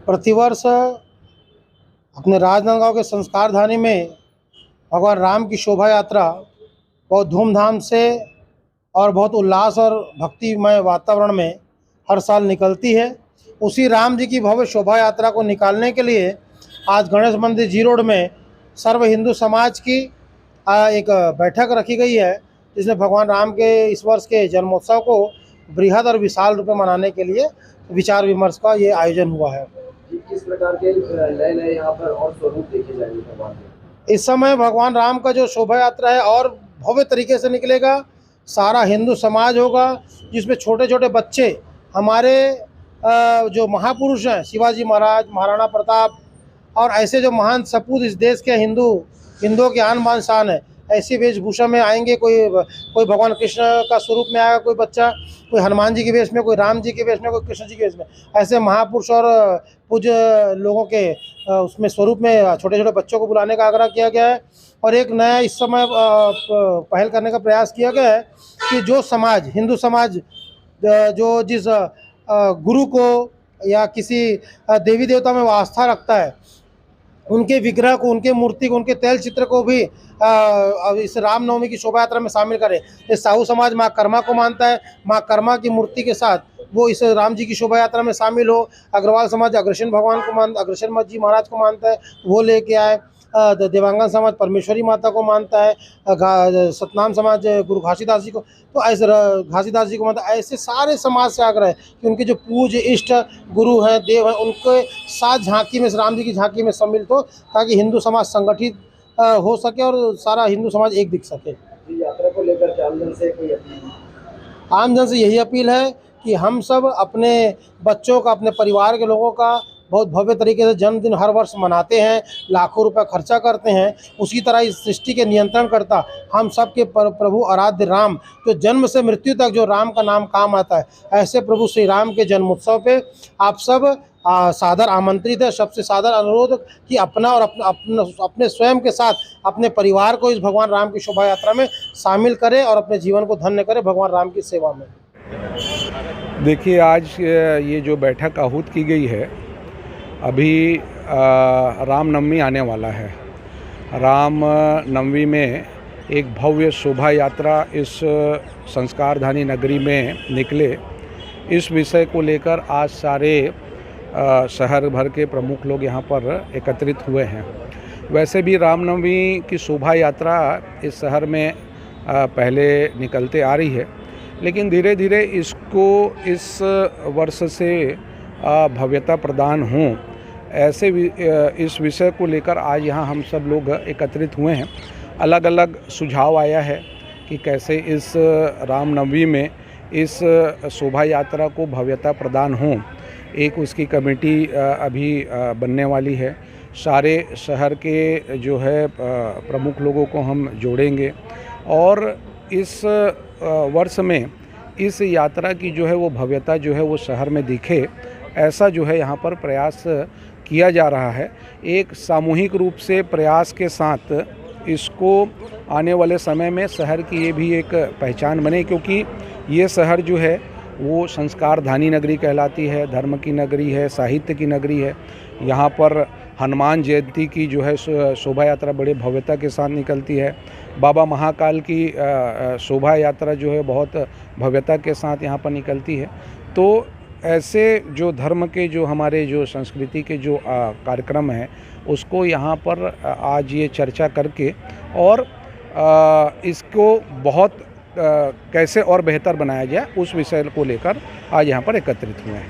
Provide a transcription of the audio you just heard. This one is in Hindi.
प्रतिवर्ष अपने राजनांदगांव के संस्कार धानी में भगवान राम की शोभा यात्रा बहुत धूमधाम से और बहुत उल्लास और भक्तिमय वातावरण में हर साल निकलती है। उसी राम जी की भव्य शोभा यात्रा को निकालने के लिए आज गणेश मंदिर जी रोड में सर्व हिंदू समाज की एक बैठक रखी गई है, जिसमें भगवान राम के इस वर्ष के जन्मोत्सव को बृहद और विशाल रूप में मनाने के लिए विचार विमर्श का ये आयोजन हुआ है। किस प्रकार के नए यहाँ पर और स्वरूप देखे जाएंगे भगवान के? इस समय भगवान राम का जो शोभा यात्रा है और भव्य तरीके से निकलेगा। सारा हिंदू समाज होगा, जिसमें छोटे छोटे बच्चे हमारे जो महापुरुष हैं, शिवाजी महाराज, महाराणा प्रताप और ऐसे जो महान सपूत इस देश के हिंदुओं की आन बान शान है, ऐसी वेशभूषा में आएंगे। कोई भगवान कृष्ण का स्वरूप में आएगा, कोई बच्चा कोई हनुमान जी के वेश में, कोई राम जी के वेश में, कोई कृष्ण जी के वेश में। ऐसे महापुरुष और पूज्य लोगों के उसमें स्वरूप में छोटे छोटे बच्चों को बुलाने का आग्रह किया गया है। और एक नया इस समय पहल करने का प्रयास किया गया है कि जो समाज, हिंदू समाज जो जिस गुरु को या किसी देवी देवता में वो आस्था रखता है, उनके विग्रह को, उनके मूर्ति को, उनके तैल चित्र को भी इस रामनवमी की शोभा यात्रा में शामिल करें। इस साहू समाज माँ कर्मा को मानता है, माँ कर्मा की मूर्ति के साथ वो इस राम जी की शोभा यात्रा में शामिल हो। अग्रवाल समाज अग्रसेन भगवान को अग्रसेन जी महाराज को मानता है, वो लेके आए। देवांगन समाज परमेश्वरी माता को मानता है। सतनाम समाज गुरु घासीदास जी को, तो ऐसे घासीदास जी को मानता है। ऐसे सारे समाज से आग्रह है कि उनके जो पूज्य इष्ट गुरु हैं, देव हैं, उनके साथ झांकी में, राम जी की झांकी में सम्मिलित हो, ताकि हिंदू समाज संगठित हो सके और सारा हिंदू समाज एक दिख सके। यात्रा को लेकर आमजन से कोई अपील? आमजन से यही अपील है कि हम सब अपने बच्चों का, अपने परिवार के लोगों का बहुत भव्य तरीके से जन्मदिन हर वर्ष मनाते हैं, लाखों रुपए खर्चा करते हैं। उसी तरह इस सृष्टि के नियंत्रण करता हम सब के प्रभु आराध्य राम, जो जन्म से मृत्यु तक जो राम का नाम काम आता है, ऐसे प्रभु श्री राम के जन्मोत्सव पे आप सब सादर आमंत्रित है। सबसे सादर अनुरोध कि अपना और अपने स्वयं के साथ अपने परिवार को इस भगवान राम की शोभा यात्रा में शामिल करें और अपने जीवन को धन्य करें भगवान राम की सेवा में। देखिए, आज ये जो बैठक आहूत की गई है, अभी रामनवमी आने वाला है। रामनवमी में एक भव्य शोभा यात्रा इस संस्कारधानी नगरी में निकले, इस विषय को लेकर आज सारे शहर भर के प्रमुख लोग यहाँ पर एकत्रित हुए हैं। वैसे भी रामनवमी की शोभा यात्रा इस शहर में पहले निकलते आ रही है, लेकिन धीरे धीरे इसको इस वर्ष से भव्यता प्रदान हो, ऐसे इस विषय को लेकर आज यहाँ हम सब लोग एकत्रित हुए हैं। अलग अलग सुझाव आया है कि कैसे इस रामनवमी में इस शोभा यात्रा को भव्यता प्रदान हो। एक उसकी कमेटी अभी बनने वाली है। सारे शहर के जो है प्रमुख लोगों को हम जोड़ेंगे और इस वर्ष में इस यात्रा की जो है वो भव्यता जो है वो शहर में दिखे, ऐसा जो है यहाँ पर प्रयास किया जा रहा है। एक सामूहिक रूप से प्रयास के साथ इसको आने वाले समय में शहर की ये भी एक पहचान बने, क्योंकि ये शहर जो है वो संस्कारधानी नगरी कहलाती है, धर्म की नगरी है, साहित्य की नगरी है। यहाँ पर हनुमान जयंती की जो है शोभा यात्रा बड़े भव्यता के साथ निकलती है। बाबा महाकाल की शोभा यात्रा जो है बहुत भव्यता के साथ यहाँ पर निकलती है। तो ऐसे जो धर्म के, जो हमारे जो संस्कृति के जो कार्यक्रम हैं, उसको यहाँ पर आज ये चर्चा करके और इसको बहुत कैसे और बेहतर बनाया जाए, उस विषय को लेकर आज यहाँ पर एकत्रित हुए हैं।